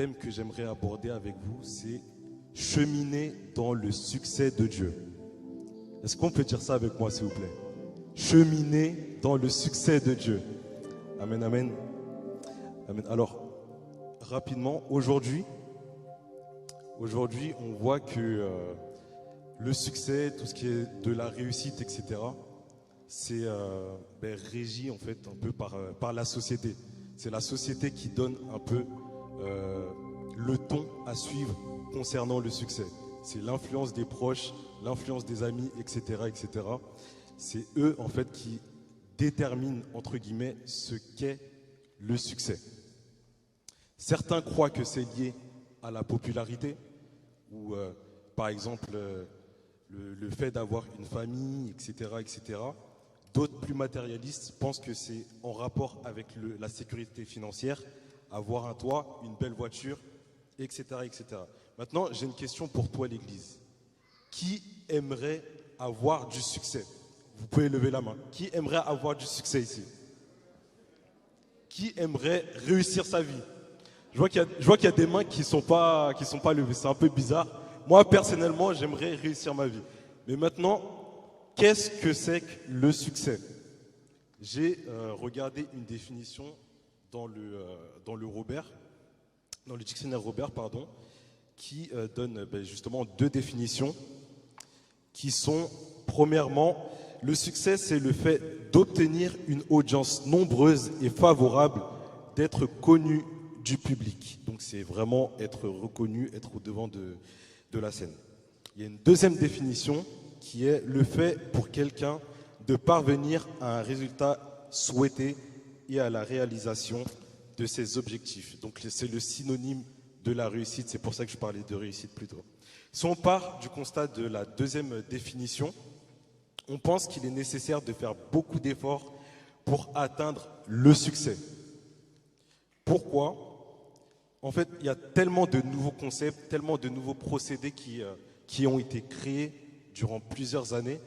thème que j'aimerais aborder avec vous, c'est cheminer dans le succès de Dieu. Est-ce qu'on peut dire ça avec moi, s'il vous plaît? Cheminer dans le succès de Dieu. Amen, amen. Amen. Alors, rapidement, aujourd'hui, on voit que le succès, tout ce qui est de la réussite, etc., c'est régi en fait un peu par la société. C'est la société qui donne un peu le ton à suivre concernant le succès. C'est l'influence des proches, l'influence des amis, etc., etc. C'est eux en fait qui déterminent entre guillemets ce qu'est le succès. Certains croient que c'est lié à la popularité ou par exemple le fait d'avoir une famille, etc., etc. D'autres plus matérialistes pensent que c'est en rapport avec la sécurité financière, avoir un toit, une belle voiture, etc., etc. Maintenant, j'ai une question pour toi, l'Église. Qui aimerait avoir du succès? Vous pouvez lever la main. Qui aimerait avoir du succès ici? Qui aimerait réussir sa vie? Je vois qu'il y a des mains qui sont pas levées. C'est un peu bizarre. Moi, personnellement, j'aimerais réussir ma vie. Mais maintenant, qu'est-ce que c'est que le succès? J'ai regardé une définition dans le dictionnaire Robert, pardon, qui donne justement deux définitions qui sont, premièrement, le succès, c'est le fait d'obtenir une audience nombreuse et favorable, d'être connu du public. Donc c'est vraiment être reconnu, être au devant de la scène. Il y a une deuxième définition qui est le fait pour quelqu'un de parvenir à un résultat souhaité et à la réalisation de ses objectifs. Donc c'est le synonyme de la réussite, c'est pour ça que je parlais de réussite plus tôt. Si on part du constat de la deuxième définition, on pense qu'il est nécessaire de faire beaucoup d'efforts pour atteindre le succès. Pourquoi? En fait, il y a tellement de nouveaux concepts, tellement de nouveaux procédés qui ont été créés durant plusieurs années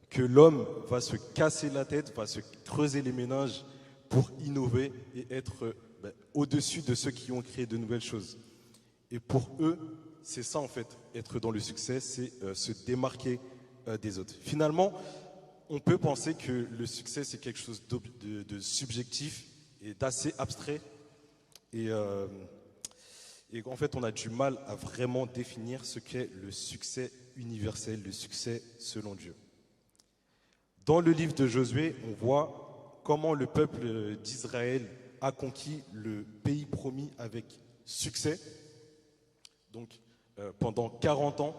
que l'homme va se casser la tête, va se creuser les méninges pour innover et être au-dessus de ceux qui ont créé de nouvelles choses. Et pour eux, c'est ça en fait, être dans le succès, c'est se démarquer des autres. Finalement, on peut penser que le succès, c'est quelque chose de subjectif et d'assez abstrait. Et en fait, on a du mal à vraiment définir ce qu'est le succès universel, le succès selon Dieu. Dans le livre de Josué, on voit comment le peuple d'Israël a conquis le pays promis avec succès. Donc, pendant 40 ans,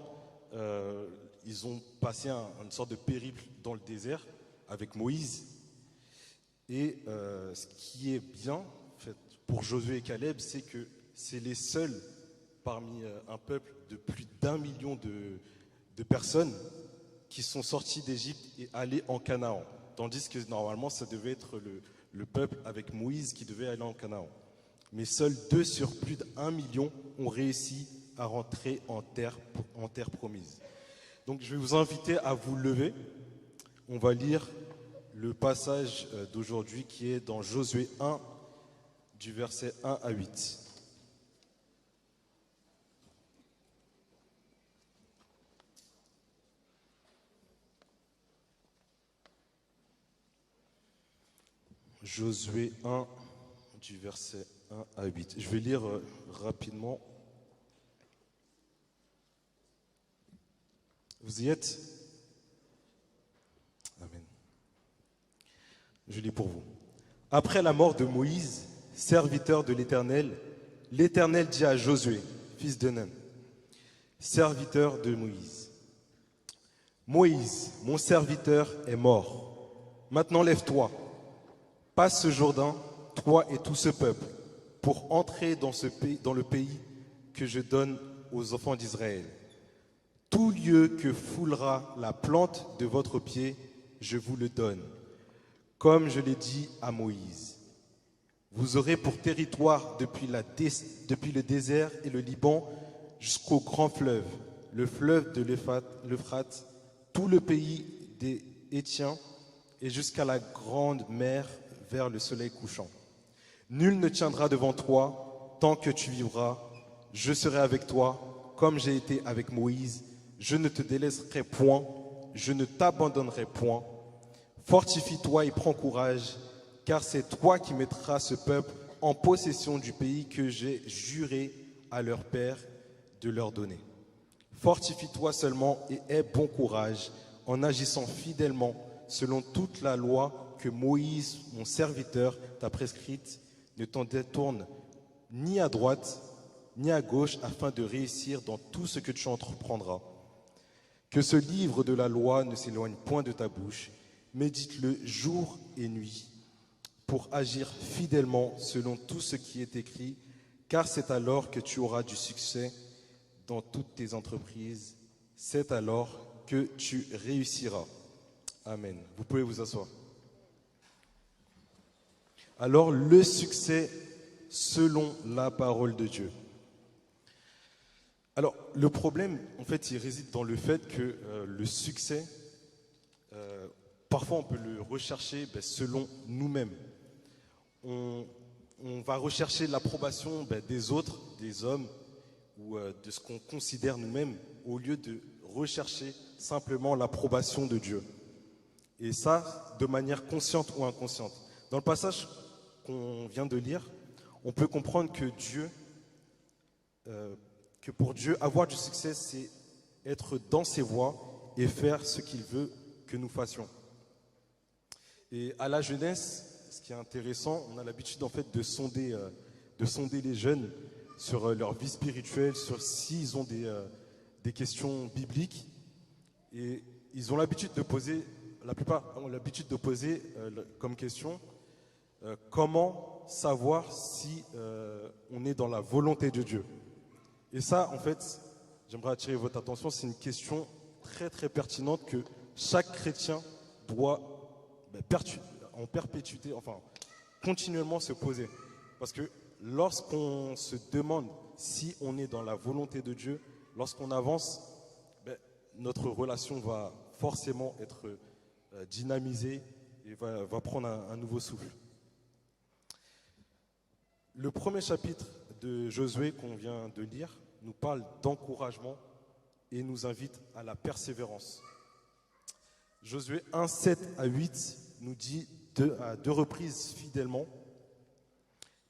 ils ont passé une sorte de périple dans le désert avec Moïse. Et ce qui est bien, en fait, pour Josué et Caleb, c'est que c'est les seuls parmi un peuple de plus d'1 million de personnes qui sont sortis d'Égypte et allés en Canaan. Tandis que normalement, ça devait être le peuple avec Moïse qui devait aller en Canaan. Mais seuls 2 sur plus d'1 million ont réussi à rentrer en terre promise. Donc je vais vous inviter à vous lever. On va lire le passage d'aujourd'hui qui est dans Josué 1, du verset 1 à 8. Josué 1, du verset 1 à 8. Je vais lire rapidement. Vous y êtes? Amen. Je lis pour vous. Après la mort de Moïse, serviteur de l'Éternel, l'Éternel dit à Josué, fils de Nun, serviteur de Moïse, Moïse, mon serviteur, est mort. Maintenant lève-toi, passe ce Jourdain, toi et tout ce peuple, pour entrer dans le pays que je donne aux enfants d'Israël. Tout lieu que foulera la plante de votre pied, je vous le donne, comme je l'ai dit à Moïse. Vous aurez pour territoire depuis le désert et le Liban jusqu'au grand fleuve, le fleuve de l'Euphrate, tout le pays des Hétiens et jusqu'à la grande mer vers le soleil couchant. Nul ne tiendra devant toi tant que tu vivras, je serai avec toi, comme j'ai été avec Moïse. Je ne te délaisserai point, je ne t'abandonnerai point. Fortifie-toi et prends courage, car c'est toi qui mettras ce peuple en possession du pays que j'ai juré à leur père de leur donner. Fortifie-toi seulement et aie bon courage en agissant fidèlement selon toute la loi que Moïse, mon serviteur, t'a prescrite. Ne t'en détourne ni à droite ni à gauche afin de réussir dans tout ce que tu entreprendras. Que ce livre de la loi ne s'éloigne point de ta bouche. Médite-le jour et nuit pour agir fidèlement selon tout ce qui est écrit, car c'est alors que tu auras du succès dans toutes tes entreprises. C'est alors que tu réussiras. Amen. Vous pouvez vous asseoir. Alors, le succès selon la parole de Dieu. Alors, le problème, en fait, il réside dans le fait que le succès, parfois on peut le rechercher selon nous-mêmes. On va rechercher l'approbation des autres, des hommes, ou de ce qu'on considère nous-mêmes, au lieu de rechercher simplement l'approbation de Dieu. Et ça, de manière consciente ou inconsciente. Dans le passage qu'on vient de lire, on peut comprendre que que pour Dieu, avoir du succès, c'est être dans ses voies et faire ce qu'il veut que nous fassions. Et à la jeunesse, ce qui est intéressant, on a l'habitude en fait de sonder les jeunes sur leur vie spirituelle, sur s'ils ont des questions bibliques. Et ils ont l'habitude de poser, la plupart ont l'habitude de poser comme question, comment savoir si on est dans la volonté de Dieu. Et ça, en fait, j'aimerais attirer votre attention, c'est une question très très pertinente que chaque chrétien doit en perpétuité, enfin continuellement se poser. Parce que lorsqu'on se demande si on est dans la volonté de Dieu, lorsqu'on avance, notre relation va forcément être dynamisée et va prendre un nouveau souffle. Le premier chapitre de Josué qu'on vient de lire nous parle d'encouragement et nous invite à la persévérance. Josué 1, 7 à 8 nous dit à deux reprises fidèlement.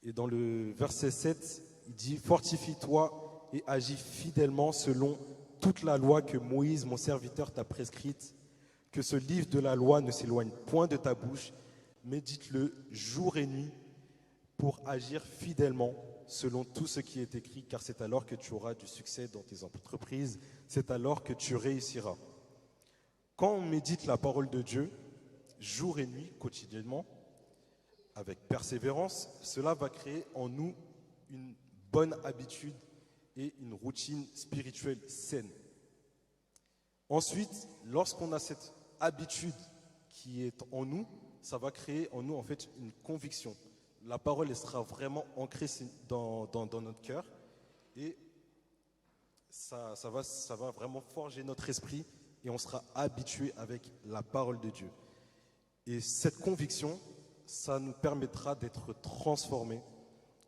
Et dans le verset 7, il dit « Fortifie-toi et agis fidèlement selon toute la loi que Moïse, mon serviteur, t'a prescrite. Que ce livre de la loi ne s'éloigne point de ta bouche. Médite-le jour et nuit pour agir fidèlement selon tout ce qui est écrit, car c'est alors que tu auras du succès dans tes entreprises, c'est alors que tu réussiras. » Quand on médite la parole de Dieu, jour et nuit, quotidiennement, avec persévérance, cela va créer en nous une bonne habitude et une routine spirituelle saine. Ensuite, lorsqu'on a cette habitude qui est en nous, ça va créer en nous en fait une conviction. La parole elle sera vraiment ancrée dans notre cœur et ça va vraiment forger notre esprit et on sera habitué avec la parole de Dieu. Et cette conviction, ça nous permettra d'être transformés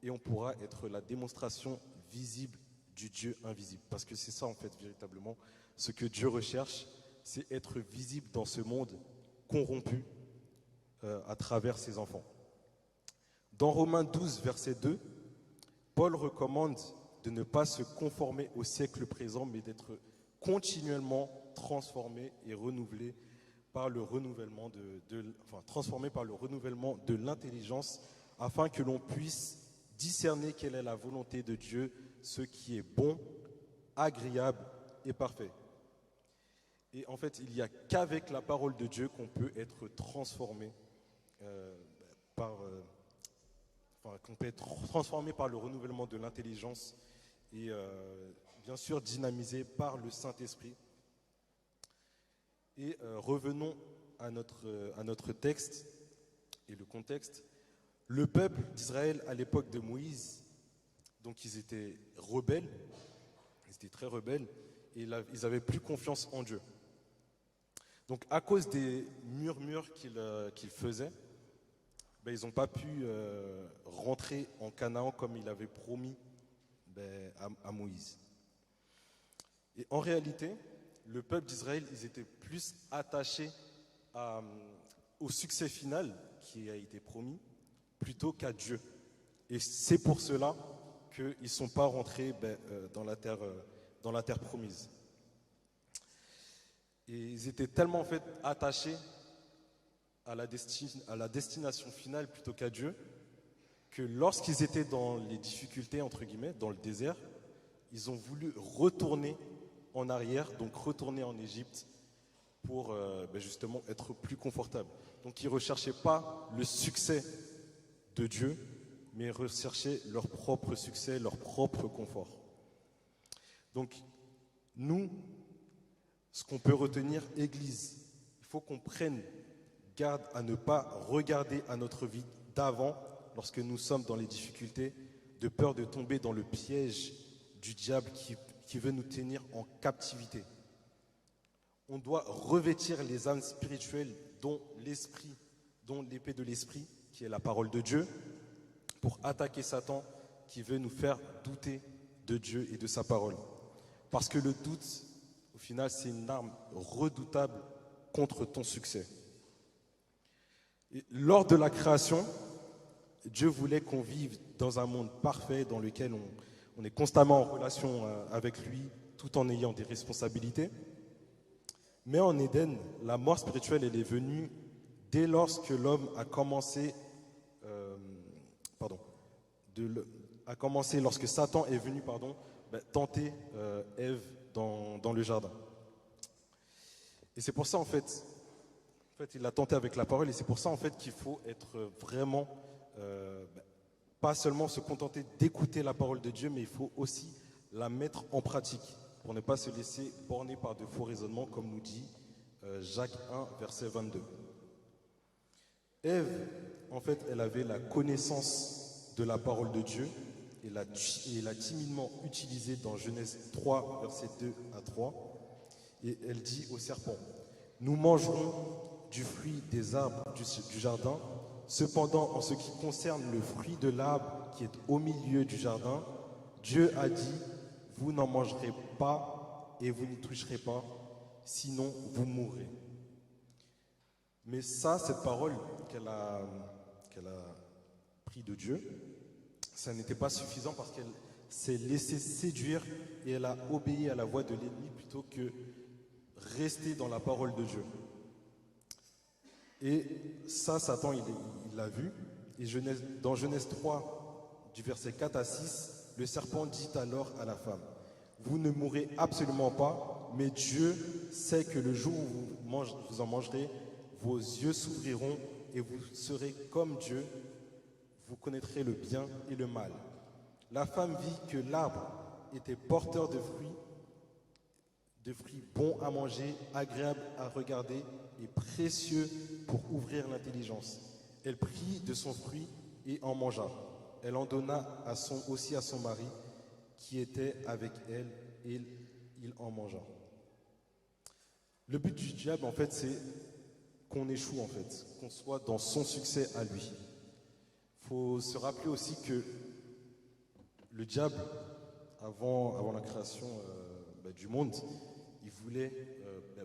et on pourra être la démonstration visible du Dieu invisible. Parce que c'est ça en fait véritablement ce que Dieu recherche, c'est être visible dans ce monde corrompu à travers ses enfants. Dans Romains 12, verset 2, Paul recommande de ne pas se conformer au siècle présent, mais d'être continuellement transformé et renouvelé par le renouvellement transformé par le renouvellement de l'intelligence, afin que l'on puisse discerner quelle est la volonté de Dieu, ce qui est bon, agréable et parfait. Et en fait, il n'y a qu'avec la parole de Dieu qu'on peut être transformé qu'on peut être transformé par le renouvellement de l'intelligence et bien sûr dynamisé par le Saint-Esprit. Et revenons à notre texte et le contexte. Le peuple d'Israël à l'époque de Moïse, donc ils étaient rebelles, ils étaient très rebelles et ils n'avaient plus confiance en Dieu. Donc à cause des murmures qu'ils faisaient, ils n'ont pas pu rentrer en Canaan comme il avait promis à Moïse. Et en réalité, le peuple d'Israël, ils étaient plus attachés au succès final qui a été promis plutôt qu'à Dieu. Et c'est pour cela qu'ils ne sont pas rentrés dans la terre promise. Et ils étaient tellement en fait attachés à la destination finale plutôt qu'à Dieu, que lorsqu'ils étaient dans les difficultés, entre guillemets, dans le désert, ils ont voulu retourner en arrière, donc retourner en Égypte pour justement être plus confortables. Donc ils ne recherchaient pas le succès de Dieu, mais ils recherchaient leur propre succès, leur propre confort. Donc nous, ce qu'on peut retenir, Église, il faut qu'on prenne garde à ne pas regarder à notre vie d'avant lorsque nous sommes dans les difficultés, de peur de tomber dans le piège du diable qui veut nous tenir en captivité. On doit revêtir les âmes spirituelles dont l'épée de l'esprit, qui est la parole de Dieu, pour attaquer Satan qui veut nous faire douter de Dieu et de sa parole. Parce que le doute, au final, c'est une arme redoutable contre ton succès. Et lors de la création, Dieu voulait qu'on vive dans un monde parfait dans lequel on est constamment en relation avec lui tout en ayant des responsabilités. Mais en Éden, la mort spirituelle, elle est venue dès lorsque l'homme a commencé, lorsque Satan est venu tenter Ève dans le jardin. Et c'est pour ça en fait, il l'a tenté avec la parole, et c'est pour ça en fait qu'il faut être vraiment, pas seulement se contenter d'écouter la parole de Dieu, mais il faut aussi la mettre en pratique pour ne pas se laisser borner par de faux raisonnements, comme nous dit Jacques 1, verset 22. Ève, en fait, elle avait la connaissance de la parole de Dieu et l'a timidement utilisée dans Genèse 3, verset 2 à 3. Et elle dit au serpent: nous mangerons du fruit des arbres du jardin. Cependant, en ce qui concerne le fruit de l'arbre qui est au milieu du jardin, Dieu a dit: vous n'en mangerez pas et vous n'y toucherez pas, sinon vous mourrez. Mais ça, cette parole qu'elle a pris de Dieu, ça n'était pas suffisant parce qu'elle s'est laissée séduire et elle a obéi à la voix de l'ennemi plutôt que rester dans la parole de Dieu. Et ça, Satan, il l'a vu. Et dans Genèse 3, du verset 4 à 6, le serpent dit alors à la femme: vous ne mourrez absolument pas, mais Dieu sait que le jour où vous en mangerez, vos yeux s'ouvriront et vous serez comme Dieu, vous connaîtrez le bien et le mal. La femme vit que l'arbre était porteur de fruits bons à manger, agréables à regarder et précieux pour ouvrir l'intelligence. Elle prit de son fruit et en mangea. Elle en donna aussi à son mari qui était avec elle, et il en mangea. Le but du diable, en fait, c'est qu'on échoue, en fait, qu'on soit dans son succès à lui. Il faut se rappeler aussi que le diable, avant la création du monde, il voulait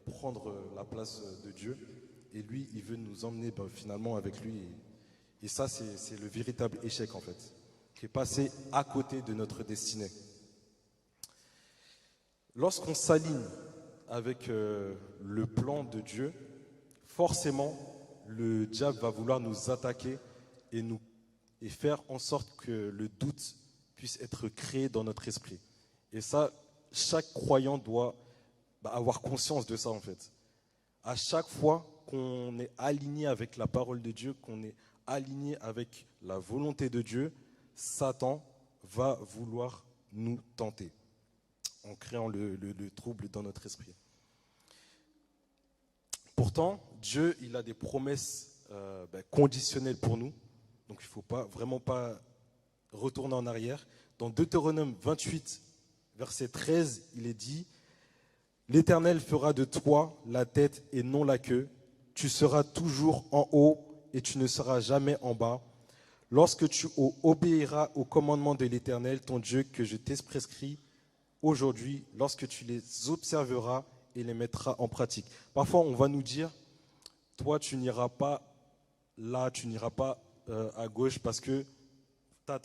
prendre la place de Dieu, et lui, il veut nous emmener finalement avec lui. Et ça, c'est le véritable échec, en fait, qui est passé à côté de notre destinée. Lorsqu'on s'aligne avec le plan de Dieu, forcément, le diable va vouloir nous attaquer et faire en sorte que le doute puisse être créé dans notre esprit. Et ça, chaque croyant doit avoir conscience de ça, en fait. À chaque fois qu'on est aligné avec la parole de Dieu, qu'on est aligné avec la volonté de Dieu, Satan va vouloir nous tenter en créant le trouble dans notre esprit. Pourtant, Dieu, il a des promesses conditionnelles pour nous, donc il ne faut vraiment pas retourner en arrière. Dans Deutéronome 28, verset 13, il est dit: l'Éternel fera de toi la tête et non la queue. Tu seras toujours en haut et tu ne seras jamais en bas. lorsque tu obéiras aux commandements de l'Éternel, ton Dieu, que je t'ai prescrits aujourd'hui, lorsque tu les observeras et les mettras en pratique. Parfois, on va nous dire, toi, tu n'iras pas là, tu n'iras pas à gauche parce que ta.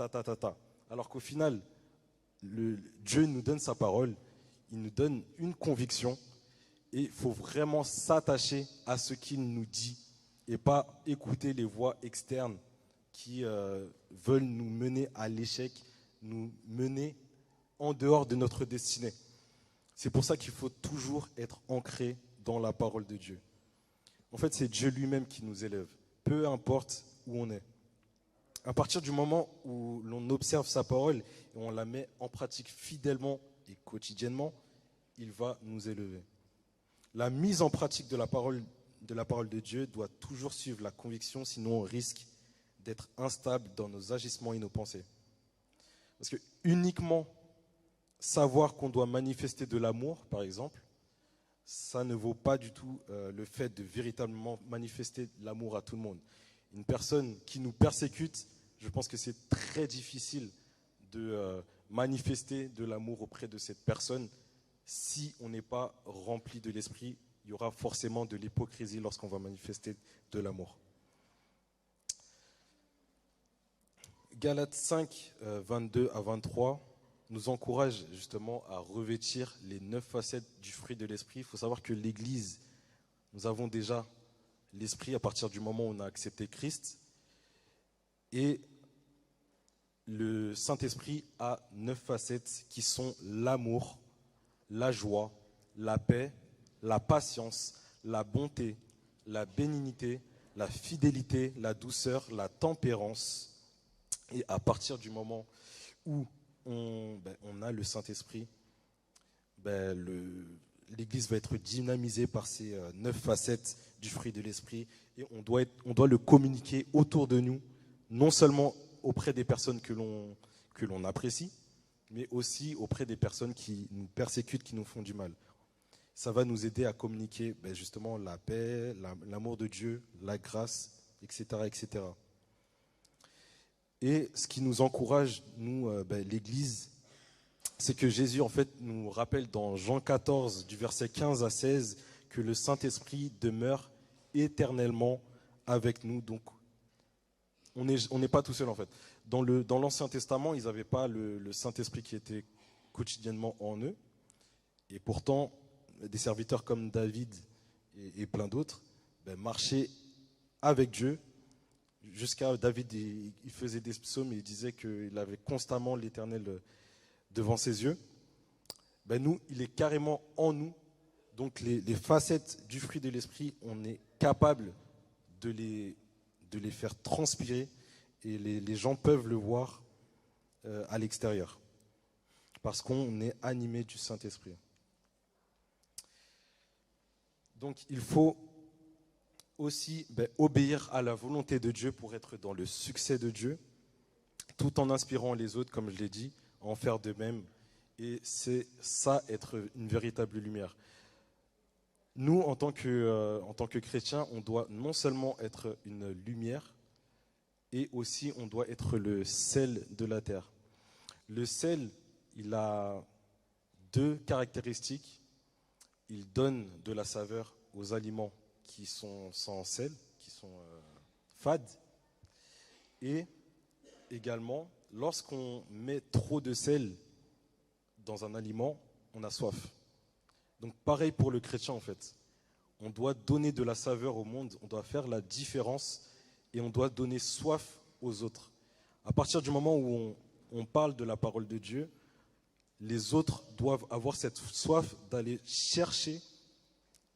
Alors qu'au final, Dieu nous donne sa parole, il nous donne une conviction et il faut vraiment s'attacher à ce qu'il nous dit et pas écouter les voix externes qui veulent nous mener à l'échec, nous mener en dehors de notre destinée. C'est pour ça qu'il faut toujours être ancré dans la parole de Dieu. En fait, c'est Dieu lui-même qui nous élève, peu importe où on est. À partir du moment où l'on observe sa parole et on la met en pratique fidèlement et quotidiennement, il va nous élever. La mise en pratique de la parole de Dieu doit toujours suivre la conviction, sinon on risque d'être instable dans nos agissements et nos pensées. Parce que uniquement savoir qu'on doit manifester de l'amour, par exemple, ça ne vaut pas du tout le fait de véritablement manifester l'amour à tout le monde. Une personne qui nous persécute, je pense que c'est très difficile de manifester de l'amour auprès de cette personne. Si on n'est pas rempli de l'esprit, il y aura forcément de l'hypocrisie lorsqu'on va manifester de l'amour. Galates 5, 22 à 23 nous encourage justement à revêtir les 9 facettes du fruit de l'esprit. Il faut savoir que l'Église, nous avons déjà l'esprit à partir du moment où on a accepté Christ. Et le Saint-Esprit a 9 facettes qui sont l'amour, la joie, la paix, la patience, la bonté, la bénignité, la fidélité, la douceur, la tempérance. Et à partir du moment où on a le Saint-Esprit, l'Église va être dynamisée par ces 9 facettes du fruit de l'Esprit. Et on doit le communiquer autour de nous, non seulement auprès des personnes que l'on apprécie, mais aussi auprès des personnes qui nous persécutent, qui nous font du mal. Ça va nous aider à communiquer justement la paix, l'amour de Dieu, la grâce, etc., etc. Et ce qui nous encourage, nous, l'Église, c'est que Jésus, en fait, nous rappelle dans Jean 14, du verset 15 à 16, que le Saint-Esprit demeure éternellement avec nous. Donc, on n'est pas tout seul, en fait. Dans l'Ancien Testament, ils n'avaient pas le Saint-Esprit qui était quotidiennement en eux. Et pourtant, des serviteurs comme David et plein d'autres marchaient avec Dieu. Jusqu'à David, il faisait des psaumes et il disait qu'il avait constamment l'Éternel devant ses yeux. Nous, il est carrément en nous. Donc les facettes du fruit de l'esprit, on est capable de les faire transpirer et les gens peuvent le voir à l'extérieur. Parce qu'on est animé du Saint-Esprit. Donc il faut aussi obéir à la volonté de Dieu pour être dans le succès de Dieu, tout en inspirant les autres, comme je l'ai dit, à en faire de même. Et c'est ça, être une véritable lumière. Nous, en tant que chrétiens, on doit non seulement être une lumière, et aussi on doit être le sel de la terre. Le sel, il a 2 caractéristiques. Il donne de la saveur aux aliments qui sont sans sel, qui sont fades. Et également, lorsqu'on met trop de sel dans un aliment, on a soif. Donc pareil pour le chrétien en fait. On doit donner de la saveur au monde, on doit faire la différence et on doit donner soif aux autres. À partir du moment où on parle de la parole de Dieu, les autres doivent avoir cette soif d'aller chercher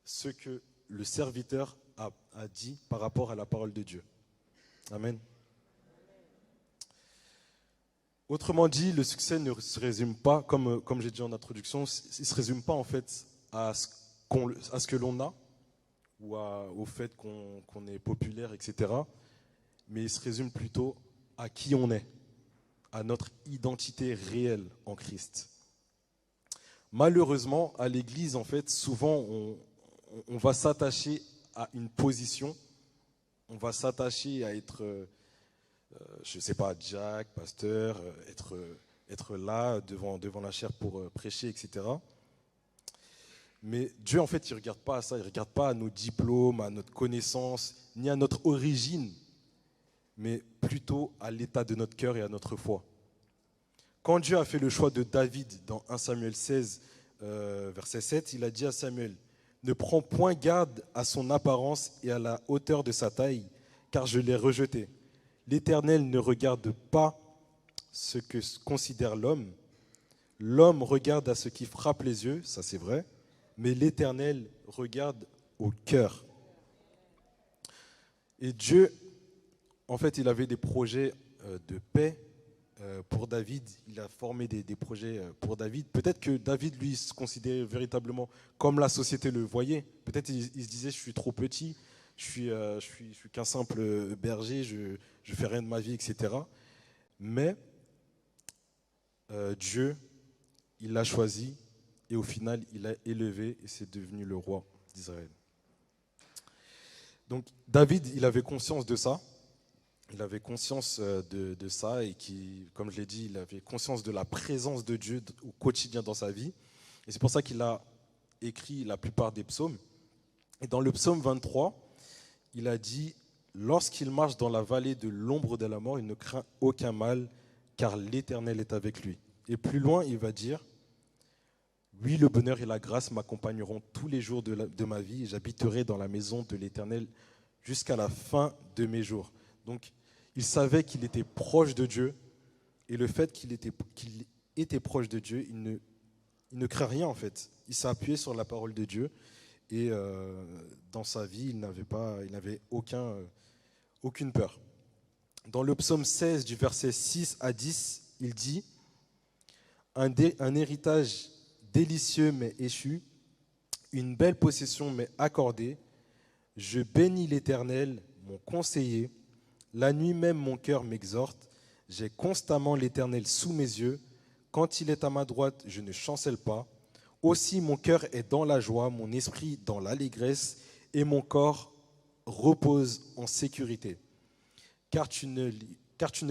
ce que le serviteur a dit par rapport à la parole de Dieu. Amen. Autrement dit, le succès ne se résume pas, comme j'ai dit en introduction, il ne se résume pas en fait à ce que l'on a ou au fait qu'on est populaire, etc. Mais il se résume plutôt à qui on est, à notre identité réelle en Christ. Malheureusement, à l'Église, en fait, souvent, on va s'attacher à une position, on va s'attacher à être je ne sais pas, Jack, pasteur, être là devant la chair pour prêcher, etc. Mais Dieu, en fait, il ne regarde pas à ça, il ne regarde pas à nos diplômes, à notre connaissance, ni à notre origine, mais plutôt à l'état de notre cœur et à notre foi. Quand Dieu a fait le choix de David dans 1 Samuel 16, verset 7, il a dit à Samuel, « Ne prends point garde à son apparence et à la hauteur de sa taille, car je l'ai rejeté. L'Éternel ne regarde pas ce que considère l'homme. L'homme regarde à ce qui frappe les yeux, ça c'est vrai, mais l'Éternel regarde au cœur. » Et Dieu, en fait, il avait des projets de paix pour David. Il a formé des projets pour David. Peut-être que David, lui, se considérait véritablement comme la société le voyait. Peut-être il se disait, je suis trop petit, je suis qu'un simple berger, je fais rien de ma vie, etc. Mais Dieu, il l'a choisi et au final, il l'a élevé et c'est devenu le roi d'Israël. Donc David, il avait conscience de ça. Il avait conscience de ça et comme je l'ai dit, il avait conscience de la présence de Dieu au quotidien dans sa vie. Et c'est pour ça qu'il a écrit la plupart des psaumes. Et dans le psaume 23, il a dit « Lorsqu'il marche dans la vallée de l'ombre de la mort, il ne craint aucun mal, car l'Éternel est avec lui. » Et plus loin, il va dire « Oui, le bonheur et la grâce m'accompagneront tous les jours de ma vie, et j'habiterai dans la maison de l'Éternel jusqu'à la fin de mes jours. » Donc, il savait qu'il était proche de Dieu, et le fait qu'il était proche de Dieu, il ne craint rien en fait. Il s'est appuyé sur la parole de Dieu, et dans sa vie, il n'avait aucune peur. Dans le psaume 16, du verset 6 à 10, il dit « Un héritage délicieux m'est échu, une belle possession m'est accordée. Je bénis l'Éternel, mon conseiller. La nuit même, mon cœur m'exhorte. J'ai constamment l'Éternel sous mes yeux. Quand il est à ma droite, je ne chancelle pas. Aussi, mon cœur est dans la joie, mon esprit dans l'allégresse, et mon corps repose en sécurité. Car tu ne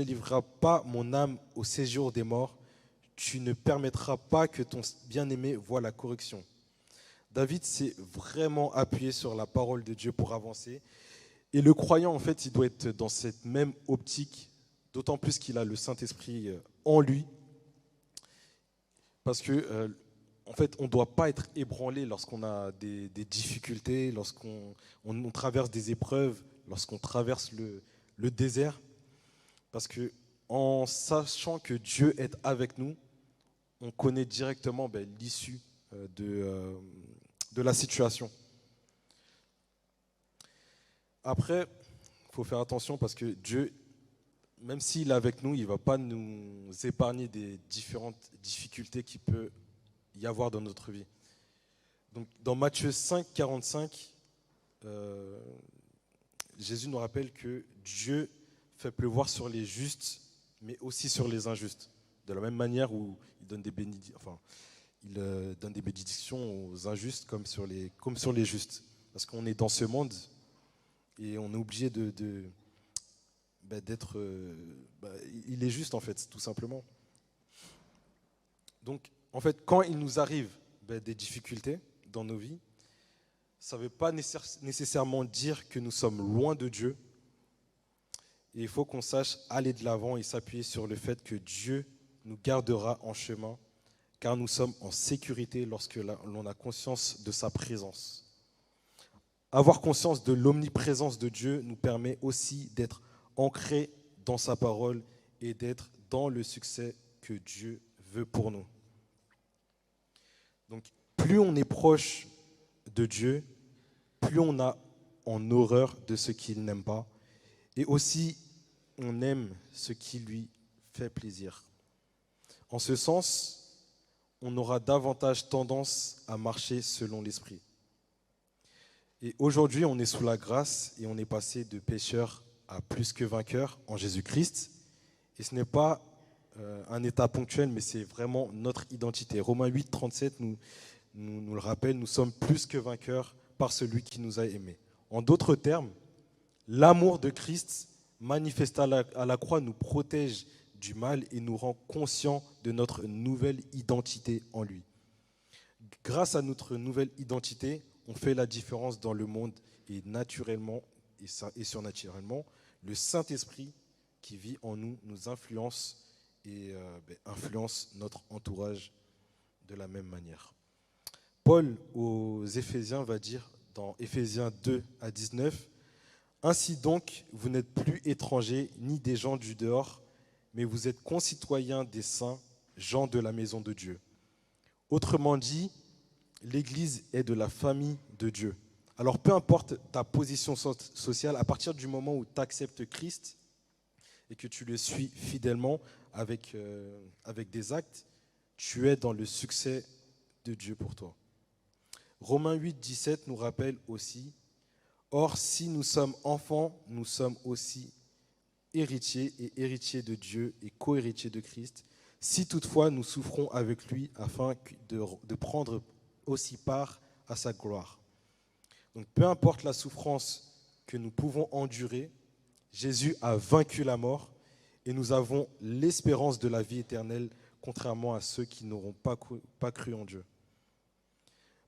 livreras pas mon âme au séjour des morts. Tu ne permettras pas que ton bien-aimé voie la corruption. » David s'est vraiment appuyé sur la parole de Dieu pour avancer. Et le croyant, en fait, il doit être dans cette même optique, d'autant plus qu'il a le Saint-Esprit en lui. Parce que, en fait, on ne doit pas être ébranlé lorsqu'on a des difficultés, lorsqu'on traverse des épreuves, lorsqu'on traverse le désert. Parce que en sachant que Dieu est avec nous, on connaît directement l'issue de la situation. Après, il faut faire attention parce que Dieu, même s'il est avec nous, il ne va pas nous épargner des différentes difficultés qu'il peut y avoir dans notre vie. Donc, dans Matthieu 5, 45, Jésus nous rappelle que Dieu fait pleuvoir sur les justes, mais aussi sur les injustes. De la même manière où il donne des bénédictions aux injustes comme sur les justes. Parce qu'on est dans ce monde et on est obligé d'être... il est juste en fait, tout simplement. Donc, en fait, quand il nous arrive des difficultés dans nos vies, ça ne veut pas nécessairement dire que nous sommes loin de Dieu. Et il faut qu'on sache aller de l'avant et s'appuyer sur le fait que Dieu nous gardera en chemin, car nous sommes en sécurité lorsque l'on a conscience de sa présence. Avoir conscience de l'omniprésence de Dieu nous permet aussi d'être ancrés dans sa parole et d'être dans le succès que Dieu veut pour nous. Donc, plus on est proche de Dieu, plus on a en horreur de ce qu'il n'aime pas, et aussi on aime ce qui lui fait plaisir. En ce sens, on aura davantage tendance à marcher selon l'Esprit. Et aujourd'hui, on est sous la grâce et on est passé de pécheurs à plus que vainqueurs en Jésus-Christ. Et ce n'est pas un état ponctuel, mais c'est vraiment notre identité. Romains 8, 37 nous le rappelle, nous sommes plus que vainqueurs par celui qui nous a aimés. En d'autres termes, l'amour de Christ manifesté à la croix nous protège du mal et nous rend conscients de notre nouvelle identité en lui. Grâce à notre nouvelle identité, on fait la différence dans le monde et naturellement et surnaturellement, le Saint-Esprit qui vit en nous nous influence et influence notre entourage de la même manière. Paul aux Éphésiens va dire dans Éphésiens 2 à 19, « Ainsi donc, vous n'êtes plus étrangers ni des gens du dehors, mais vous êtes concitoyens des saints, gens de la maison de Dieu. » Autrement dit, l'Église est de la famille de Dieu. Alors peu importe ta position sociale, à partir du moment où tu acceptes Christ et que tu le suis fidèlement avec des actes, tu es dans le succès de Dieu pour toi. Romains 8, 17 nous rappelle aussi, « Or, si nous sommes enfants, nous sommes aussi héritiers et héritiers de Dieu et co-héritiers de Christ, si toutefois nous souffrons avec lui afin de prendre aussi part à sa gloire. » Donc peu importe la souffrance que nous pouvons endurer, Jésus a vaincu la mort et nous avons l'espérance de la vie éternelle, contrairement à ceux qui n'auront pas cru en Dieu.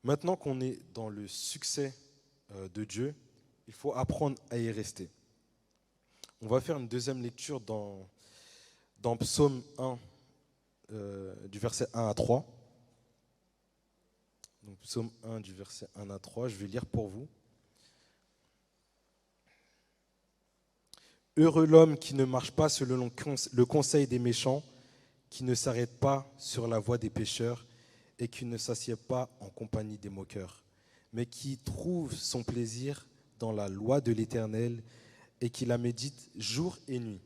Maintenant qu'on est dans le succès de Dieu, il faut apprendre à y rester. On va faire une deuxième lecture dans Psaume 1, du verset 1 à 3. Donc, Psaume 1, du verset 1 à 3, je vais lire pour vous. « Heureux l'homme qui ne marche pas selon le conseil des méchants, qui ne s'arrête pas sur la voie des pécheurs et qui ne s'assied pas en compagnie des moqueurs, mais qui trouve son plaisir dans la loi de l'Éternel et qui la médite jour et nuit.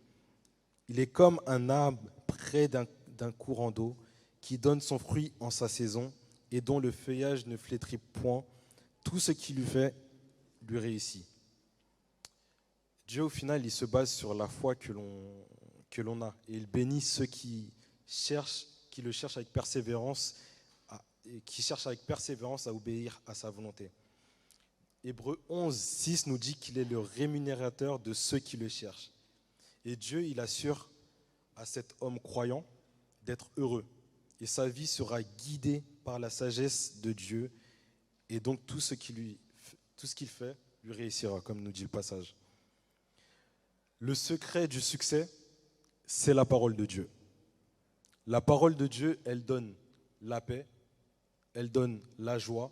Il est comme un arbre près d'un courant d'eau qui donne son fruit en sa saison et dont le feuillage ne flétrit point. Tout ce qu'il lui fait lui réussit. » Dieu, au final, il se base sur la foi que l'on a. Et il bénit ceux qui le cherchent avec persévérance, à obéir à sa volonté. Hébreux 11, 6 nous dit qu'il est le rémunérateur de ceux qui le cherchent. Et Dieu, il assure à cet homme croyant d'être heureux. Et sa vie sera guidée par la sagesse de Dieu. Et donc tout ce qu'il fait lui réussira, comme nous dit le passage. Le secret du succès, c'est la parole de Dieu. La parole de Dieu, elle donne la paix, elle donne la joie,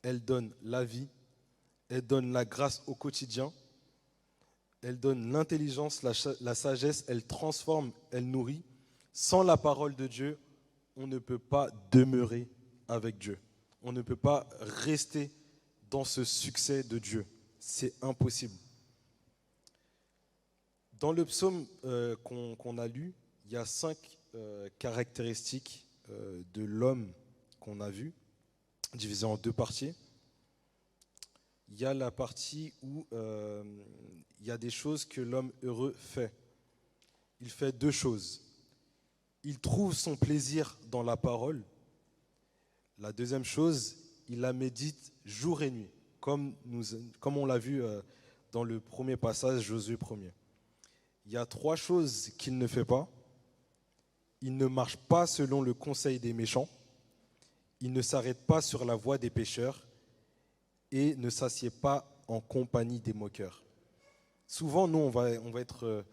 elle donne la vie, elle donne la grâce au quotidien, elle donne l'intelligence, la sagesse, elle transforme, elle nourrit. Sans la parole de Dieu, on ne peut pas demeurer avec Dieu. On ne peut pas rester dans ce succès de Dieu. C'est impossible. Dans le psaume qu'on a lu, il y a 5 caractéristiques de l'homme qu'on a vu, divisées en 2 parties. Il y a la partie où il y a des choses que l'homme heureux fait. Il fait 2 choses. Il trouve son plaisir dans la parole. La deuxième chose, il la médite jour et nuit, comme on l'a vu dans le premier passage, Josué 1er. Il y a 3 choses qu'il ne fait pas. Il ne marche pas selon le conseil des méchants. Il ne s'arrête pas sur la voie des pécheurs et ne s'assied pas en compagnie des moqueurs. Souvent, nous, on va être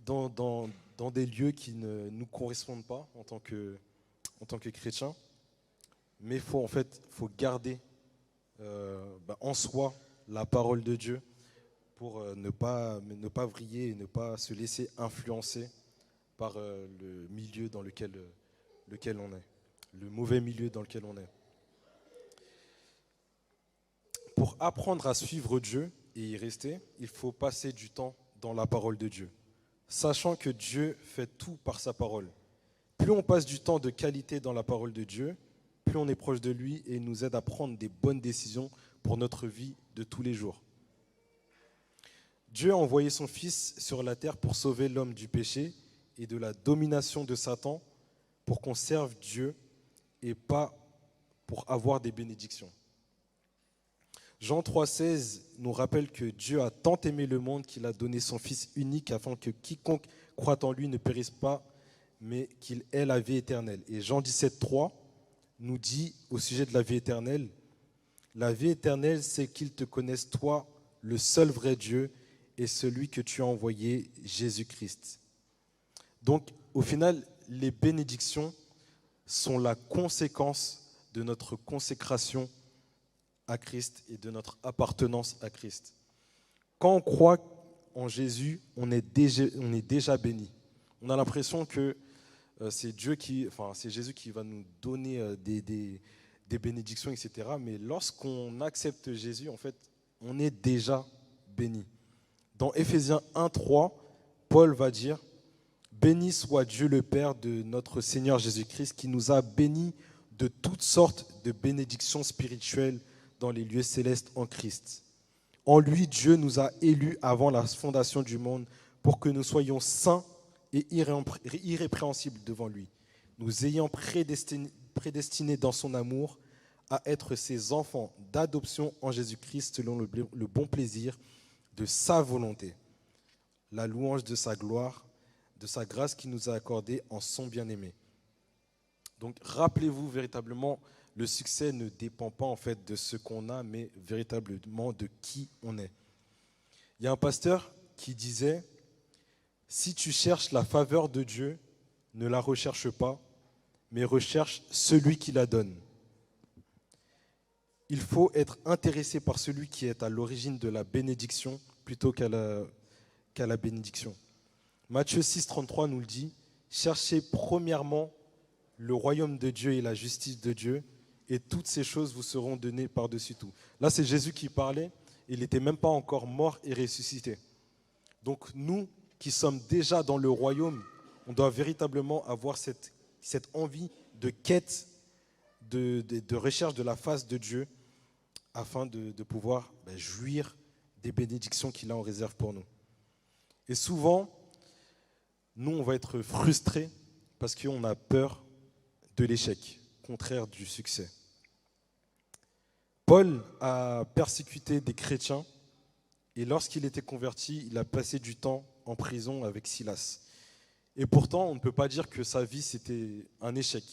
dans des lieux qui ne nous correspondent pas en tant que chrétiens, mais il faut garder en soi la parole de Dieu pour ne pas vriller et ne pas se laisser influencer par le milieu dans lequel on est, le mauvais milieu dans lequel on est. Pour apprendre à suivre Dieu et y rester, il faut passer du temps dans la parole de Dieu, sachant que Dieu fait tout par sa parole. Plus on passe du temps de qualité dans la parole de Dieu, plus on est proche de lui et il nous aide à prendre des bonnes décisions pour notre vie de tous les jours. Dieu a envoyé son Fils sur la terre pour sauver l'homme du péché et de la domination de Satan, pour qu'on serve Dieu et pas pour avoir des bénédictions. Jean 3,16 nous rappelle que Dieu a tant aimé le monde qu'il a donné son Fils unique afin que quiconque croit en lui ne périsse pas, mais qu'il ait la vie éternelle. Et Jean 17,3 nous dit au sujet de la vie éternelle, c'est qu'ils te connaissent toi, le seul vrai Dieu, et celui que tu as envoyé, Jésus-Christ. Donc, au final, les bénédictions sont la conséquence de notre consécration à Christ et de notre appartenance à Christ. Quand on croit en Jésus, on est déjà béni. On a l'impression que c'est Jésus qui va nous donner des bénédictions, etc. Mais lorsqu'on accepte Jésus, en fait, on est déjà béni. Dans Éphésiens 1,3, Paul va dire « Béni soit Dieu le Père de notre Seigneur Jésus-Christ qui nous a bénis de toutes sortes de bénédictions spirituelles dans les lieux célestes en Christ. En lui, Dieu nous a élus avant la fondation du monde pour que nous soyons saints et irrépréhensibles devant lui, nous ayant prédestinés dans son amour à être ses enfants d'adoption en Jésus-Christ selon le bon plaisir de sa volonté, la louange de sa gloire, de sa grâce qui nous a accordée en son bien-aimé. » Donc rappelez-vous véritablement, le succès ne dépend pas en fait de ce qu'on a, mais véritablement de qui on est. Il y a un pasteur qui disait « Si tu cherches la faveur de Dieu, ne la recherche pas, mais recherche celui qui la donne. » Il faut être intéressé par celui qui est à l'origine de la bénédiction plutôt qu'à la bénédiction. Matthieu 6,33 nous le dit, « Cherchez premièrement le royaume de Dieu et la justice de Dieu, et toutes ces choses vous seront données par-dessus tout. » Là, c'est Jésus qui parlait, il n'était même pas encore mort et ressuscité. Donc nous, qui sommes déjà dans le royaume, on doit véritablement avoir cette envie de quête, de recherche de la face de Dieu, afin de pouvoir jouir des bénédictions qu'il a en réserve pour nous. Et souvent, nous, on va être frustrés parce qu'on a peur de l'échec, contraire du succès. Paul a persécuté des chrétiens et lorsqu'il était converti, il a passé du temps en prison avec Silas. Et pourtant, on ne peut pas dire que sa vie, c'était un échec.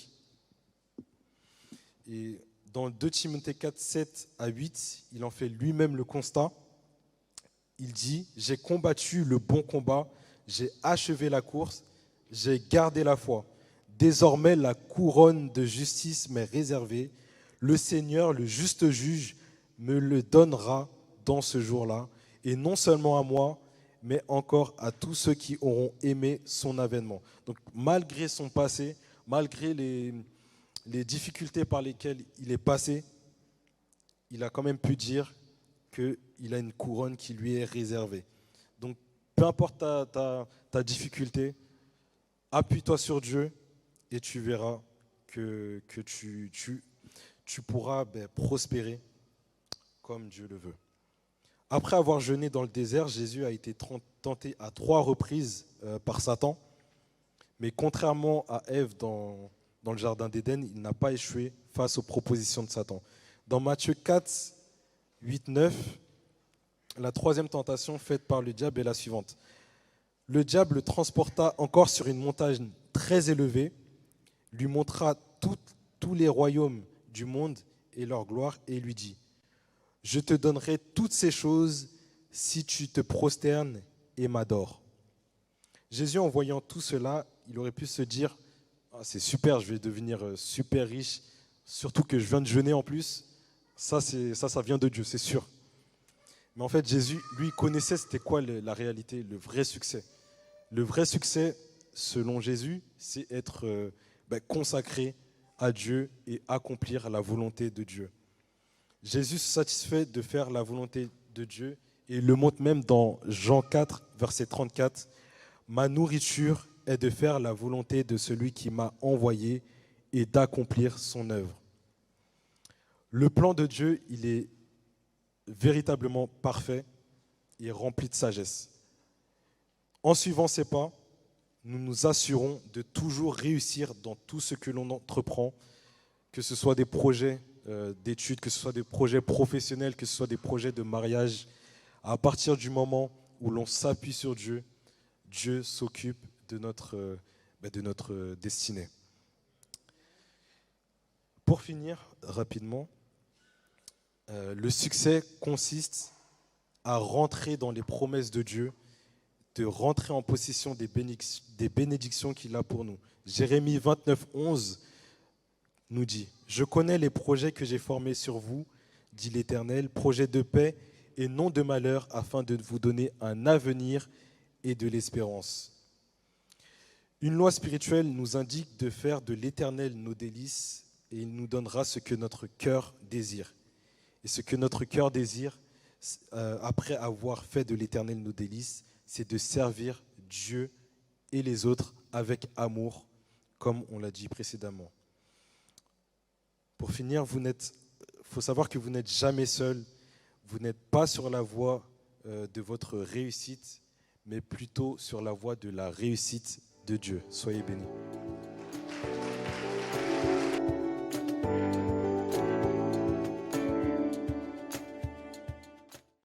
Et dans 2 Timothée 4, 7 à 8, il en fait lui-même le constat. Il dit « J'ai combattu le bon combat, j'ai achevé la course, j'ai gardé la foi. Désormais, la couronne de justice m'est réservée. Le Seigneur, le juste juge, me le donnera dans ce jour-là, et non seulement à moi, mais encore à tous ceux qui auront aimé son avènement. » Donc, malgré son passé, malgré les difficultés par lesquelles il est passé, il a quand même pu dire qu'il a une couronne qui lui est réservée. Donc, peu importe ta difficulté, appuie-toi sur Dieu et tu verras que tu pourras prospérer comme Dieu le veut. Après avoir jeûné dans le désert, Jésus a été tenté à 3 reprises par Satan. Mais contrairement à Ève dans le jardin d'Éden, il n'a pas échoué face aux propositions de Satan. Dans Matthieu 4, 8, 9, la 3e tentation faite par le diable est la suivante. Le diable le transporta encore sur une montagne très élevée, lui montra tous les royaumes du monde et leur gloire, et lui dit « Je te donnerai toutes ces choses si tu te prosternes et m'adores. » Jésus, en voyant tout cela, il aurait pu se dire « Ah, c'est super, je vais devenir super riche, surtout que je viens de jeûner en plus. Ça vient de Dieu, c'est sûr. » Mais en fait, Jésus, lui, connaissait c'était quoi la réalité, le vrai succès. Le vrai succès, selon Jésus, c'est être consacré à Dieu et accomplir la volonté de Dieu. Jésus se satisfait de faire la volonté de Dieu et il le montre même dans Jean 4, verset 34. « Ma nourriture est de faire la volonté de celui qui m'a envoyé et d'accomplir son œuvre. » Le plan de Dieu, il est véritablement parfait et rempli de sagesse. En suivant ses pas, nous nous assurons de toujours réussir dans tout ce que l'on entreprend, que ce soit des projets d'études, que ce soit des projets professionnels, que ce soit des projets de mariage, à partir du moment où l'on s'appuie sur Dieu, Dieu s'occupe de notre destinée. Pour finir rapidement, le succès consiste à rentrer dans les promesses de Dieu, de rentrer en possession des bénédictions qu'il a pour nous. Jérémie 29, 11 nous dit « Je connais les projets que j'ai formés sur vous, dit l'Éternel, projets de paix et non de malheur, afin de vous donner un avenir et de l'espérance. » Une loi spirituelle nous indique de faire de l'Éternel nos délices et il nous donnera ce que notre cœur désire. Et ce que notre cœur désire, après avoir fait de l'Éternel nos délices, c'est de servir Dieu et les autres avec amour, comme on l'a dit précédemment. Pour finir, faut savoir que vous n'êtes jamais seul, vous n'êtes pas sur la voie de votre réussite, mais plutôt sur la voie de la réussite de Dieu. Soyez bénis.